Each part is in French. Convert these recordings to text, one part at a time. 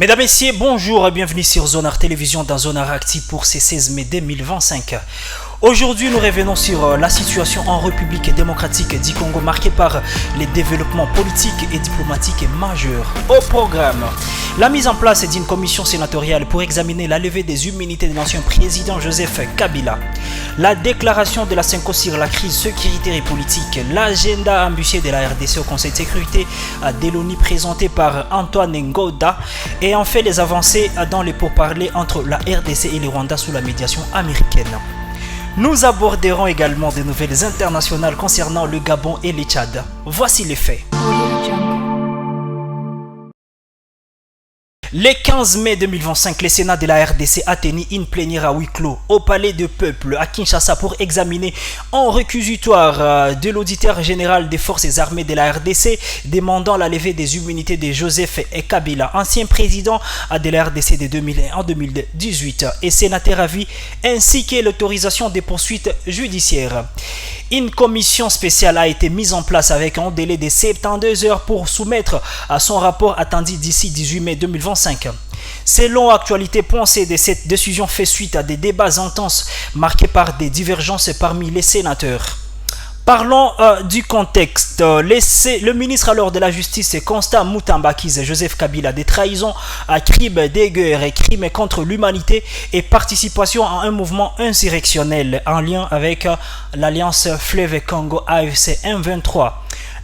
Mesdames, Messieurs, bonjour et bienvenue sur Zonar Télévision dans Zonar Active pour ce 16 mai 2025. Aujourd'hui, nous revenons sur la situation en République démocratique du Congo marquée par les développements politiques et diplomatiques majeurs. Au programme, la mise en place d'une commission sénatoriale pour examiner la levée des immunités de l'ancien président Joseph Kabila, la déclaration de la CENCO sur la crise sécuritaire et politique, l'agenda ambitieux de la RDC au Conseil de sécurité de l'ONU présenté par Antoine Ngoda et en fait les avancées dans les pourparlers entre la RDC et le Rwanda sous la médiation américaine. Nous aborderons également des nouvelles internationales concernant le Gabon et le Tchad. Voici les faits. Le 15 mai 2025, le Sénat de la RDC a tenu une plénière à huis clos au Palais du Peuple à Kinshasa pour examiner en réquisitoire de l'auditeur général des forces armées de la RDC demandant la levée des immunités de Joseph Kabila, ancien président de la RDC de 2001 en 2018 et sénateur à vie, ainsi que l'autorisation des poursuites judiciaires. Une commission spéciale a été mise en place avec un délai de 72 heures pour soumettre à son rapport attendu d'ici 18 mai 2025. Selon Actualité.c, de cette décision fait suite à des débats intenses marqués par des divergences parmi les sénateurs. Parlons du contexte. Le ministre alors de la Justice, Constant Mutamba, accuse Joseph Kabila de trahison, à crimes de guerre et crimes contre l'humanité et participation à un mouvement insurrectionnel en lien avec l'Alliance Fleuve Congo AFC M23,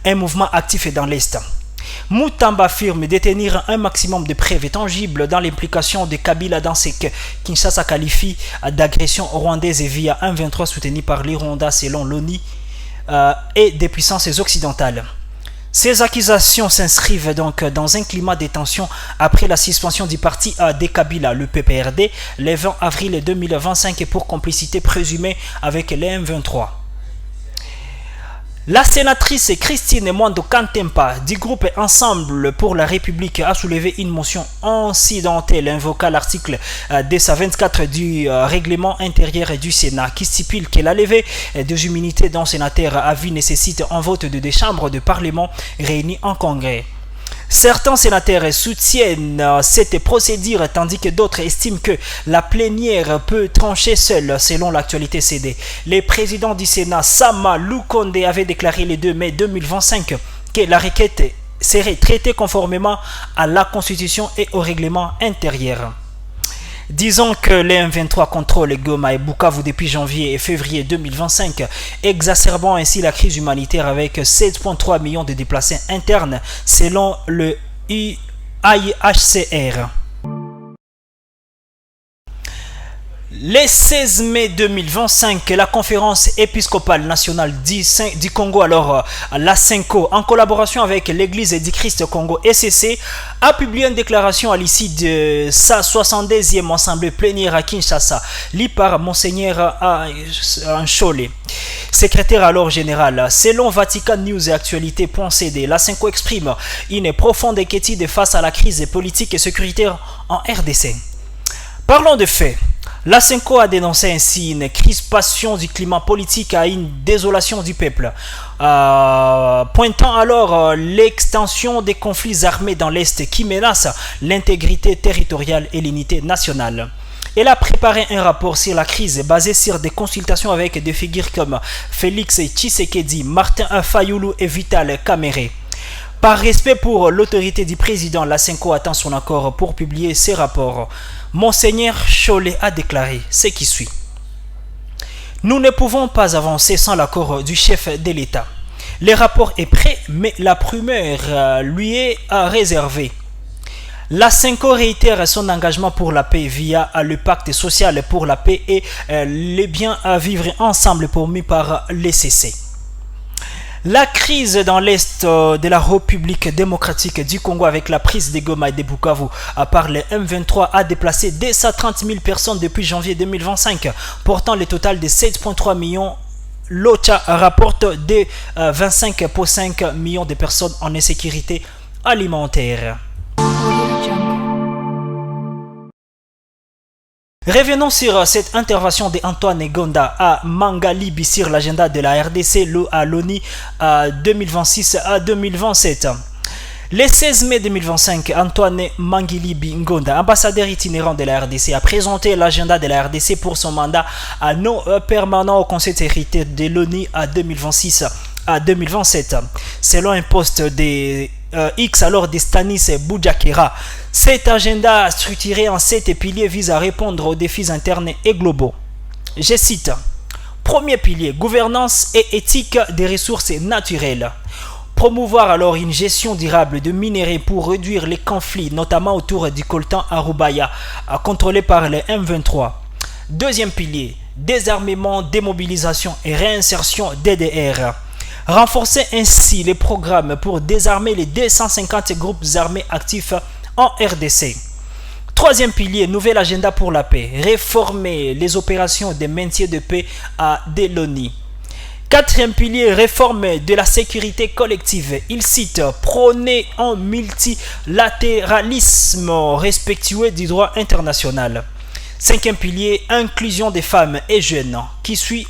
un mouvement actif dans l'Est. Mutamba affirme détenir un maximum de preuves tangibles dans l'implication de Kabila dans ce que Kinshasa qualifie d'agression rwandaise via M23 soutenu par les Rwandais selon l'ONU et des puissances occidentales. Ces accusations s'inscrivent donc dans un climat de tension après la suspension du parti de Kabila, le PPRD, le 20 avril 2025 pour complicité présumée avec les M23. La sénatrice Christine Mwando Kantempa du groupe Ensemble pour la République a soulevé une motion incidentelle invoquant l'article 224 du règlement intérieur du Sénat qui stipule que la levée des immunités d'un sénateur à vie nécessite un vote de deux chambres de parlement réunies en congrès. Certains sénateurs soutiennent cette procédure tandis que d'autres estiment que la plénière peut trancher seule selon l'actualité CD. Le président du Sénat, Sama Lukonde, avait déclaré le 2 mai 2025 que la requête serait traitée conformément à la Constitution et au règlement intérieur. Disons que les M23 contrôlent Goma et Bukavu depuis janvier et février 2025, exacerbant ainsi la crise humanitaire avec 7,3 millions de déplacés internes selon le UNHCR. Le 16 mai 2025, la conférence épiscopale nationale du Congo, alors la CENCO, en collaboration avec l'Église du Christ Congo SCC, a publié une déclaration à l'issue de sa 72e assemblée plénière à Kinshasa, lue par Monseigneur Nchole, secrétaire alors général. Selon Vatican News et Actualité.cd, la CENCO exprime une profonde inquiétude face à la crise politique et sécuritaire en RDC. Parlons de faits. La CENCO a dénoncé ainsi une crispation du climat politique à une désolation du peuple, pointant alors l'extension des conflits armés dans l'Est qui menacent l'intégrité territoriale et l'unité nationale. Elle a préparé un rapport sur la crise basé sur des consultations avec des figures comme Félix Tshisekedi, Martin Fayulu et Vital Kamerhe. Par respect pour l'autorité du président, la CENCO attend son accord pour publier ses rapports. Monseigneur Cholet a déclaré ce qui suit. Nous ne pouvons pas avancer sans l'accord du chef de l'État. Le rapport est prêt, mais la primeur lui est réservée. La CENCO réitère son engagement pour la paix via le pacte social pour la paix et les biens à vivre ensemble promis par l'ECC. La crise dans l'Est de la République démocratique du Congo avec la prise de Goma et de Bukavu par les M23 a déplacé 230 000 personnes depuis janvier 2025, portant le total de 7,3 millions. L'OCHA rapporte de 25,5 millions de personnes en insécurité alimentaire. Revenons sur cette intervention d'Antoine Ngoda à Mangalibi sur l'agenda de la RDC à l'ONU 2026 à 2027. Le 16 mai 2025, Antoine Mangilibi Ngonda, ambassadeur itinérant de la RDC, a présenté l'agenda de la RDC pour son mandat non permanent au Conseil de sécurité de l'ONU à 2026 à 2027. Selon un post de X alors de Stanis Boudiakera, cet agenda structuré en 7 piliers vise à répondre aux défis internes et globaux. Je cite: premier pilier, gouvernance et éthique des ressources naturelles. Promouvoir alors une gestion durable de minerais pour réduire les conflits, notamment autour du coltan Arubaya, contrôlé par les M23. Deuxième pilier, désarmement, démobilisation et réinsertion DDR. Renforcer ainsi les programmes pour désarmer les 250 groupes armés actifs en RDC. Troisième pilier, nouvel agenda pour la paix. Réformer les opérations de maintien de paix de l'ONU. Quatrième pilier, réforme de la sécurité collective. Il cite: prôner un multilatéralisme respectueux du droit international. Cinquième pilier, inclusion des femmes et jeunes, qui suit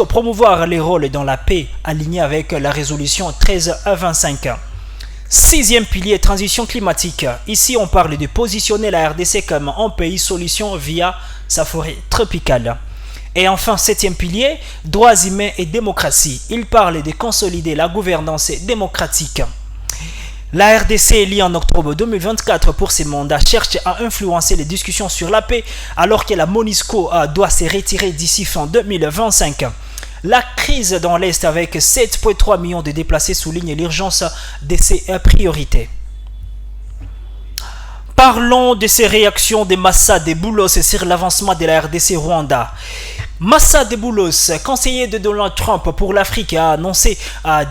promouvoir les rôles dans la paix alignés avec la résolution 1325. Sixième pilier, transition climatique. Ici, on parle de positionner la RDC comme un pays solution via sa forêt tropicale. Et enfin, septième pilier, droits humains et démocratie. Il parle de consolider la gouvernance démocratique. La RDC, élue en octobre 2024 pour ses mandats, cherche à influencer les discussions sur la paix alors que la MONUSCO doit se retirer d'ici fin 2025. La crise dans l'Est avec 7,3 millions de déplacés souligne l'urgence de ses priorités. Parlons de ces réactions de Massa Deboulos sur l'avancement de la RDC Rwanda. Massa Deboulos, conseiller de Donald Trump pour l'Afrique, a annoncé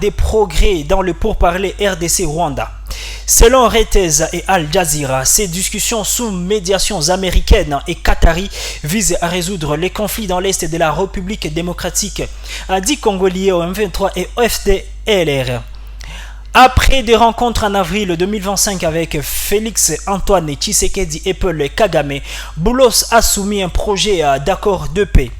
des progrès dans le pourparler RDC Rwanda. Selon Reuters et Al Jazeera, ces discussions sous médiations américaines et qataries visent à résoudre les conflits dans l'Est de la République démocratique du Congo liés au M23 et au FDLR. Après des rencontres en avril 2025 avec Félix Antoine Tshisekedi et Paul Kagame, Boulos a soumis un projet d'accord de paix.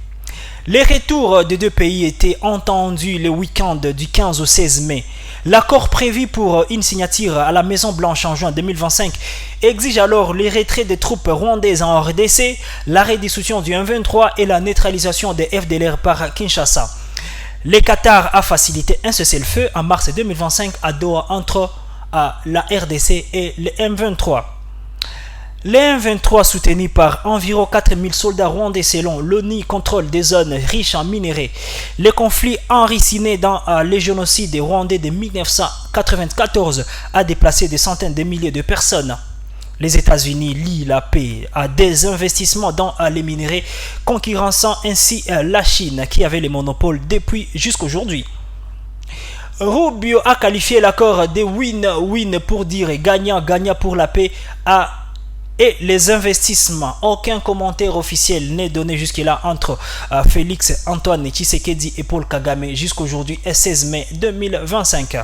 Les retours des deux pays étaient entendus le week-end du 15 au 16 mai. L'accord prévu pour une signature à la Maison Blanche en juin 2025 exige alors le retrait des troupes rwandaises en RDC, la redissolution du M23 et la neutralisation des FDLR par Kinshasa. Le Qatar a facilité un cessez-le-feu en mars 2025 à Doha entre la RDC et le M23. Les M23 soutenus par environ 4000 soldats rwandais selon l'ONU contrôlent des zones riches en minerais. Le conflit enraciné dans les génocides des Rwandais de 1994 a déplacé des centaines de milliers de personnes. Les États-Unis lient la paix à des investissements dans les minerais, concurrençant ainsi la Chine qui avait les monopoles depuis jusqu'aujourd'hui. Rubio a qualifié l'accord de win-win pour dire gagnant-gagnant pour la paix et les investissements. Aucun commentaire officiel n'est donné jusque-là entre Félix Antoine Tshisekedi et Paul Kagame jusqu'aujourd'hui, 16 mai 2025.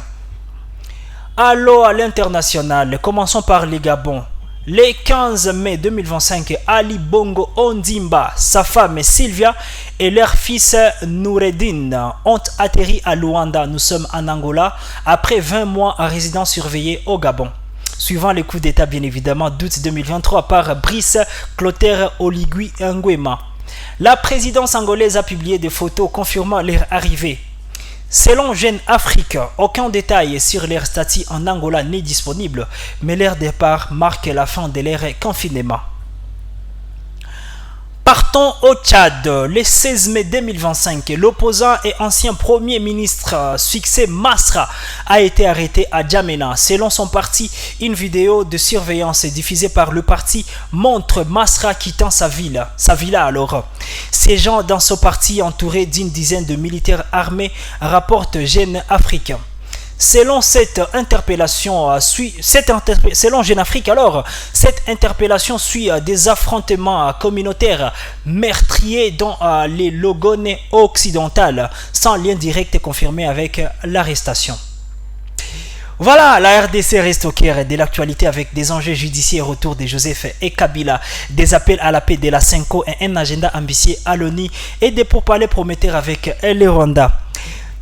Allô à l'international, commençons par les Gabon. Le 15 mai 2025, Ali Bongo Ondimba, sa femme Sylvia et leur fils Noureddin ont atterri à Luanda. Nous sommes en Angola après 20 mois en résidence surveillée au Gabon. Suivant les coups d'État bien évidemment d'août 2023 par Brice Clotaire Oligui Nguema. La présidence angolaise a publié des photos confirmant leur arrivée. Selon Jeune Afrique, aucun détail sur leur statut en Angola n'est disponible, mais leur départ marque la fin de leur confinement. Partons au Tchad. Le 16 mai 2025, l'opposant et ancien premier ministre Succès Masra a été arrêté à Djamena. Selon son parti, une vidéo de surveillance diffusée par le parti montre Masra quittant sa villa alors. Ces gens dans ce parti entourés d'une dizaine de militaires armés, rapporte Jeune Afrique. Selon cette interpellation selon Jeune Afrique alors, cette interpellation suit des affrontements communautaires meurtriers dans les Logone occidentales, sans lien direct confirmé avec l'arrestation. Voilà, la RDC reste au cœur de l'actualité avec des enjeux judiciaires autour de Joseph et Kabila, des appels à la paix de la CENCO et un agenda ambitieux à l'ONU et des pourparlers prometteurs avec le Rwanda.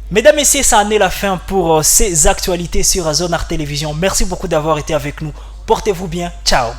Mesdames, Messieurs, ça en est la fin pour ces actualités sur Zone Art Télévision. Merci beaucoup d'avoir été avec nous. Portez-vous bien. Ciao.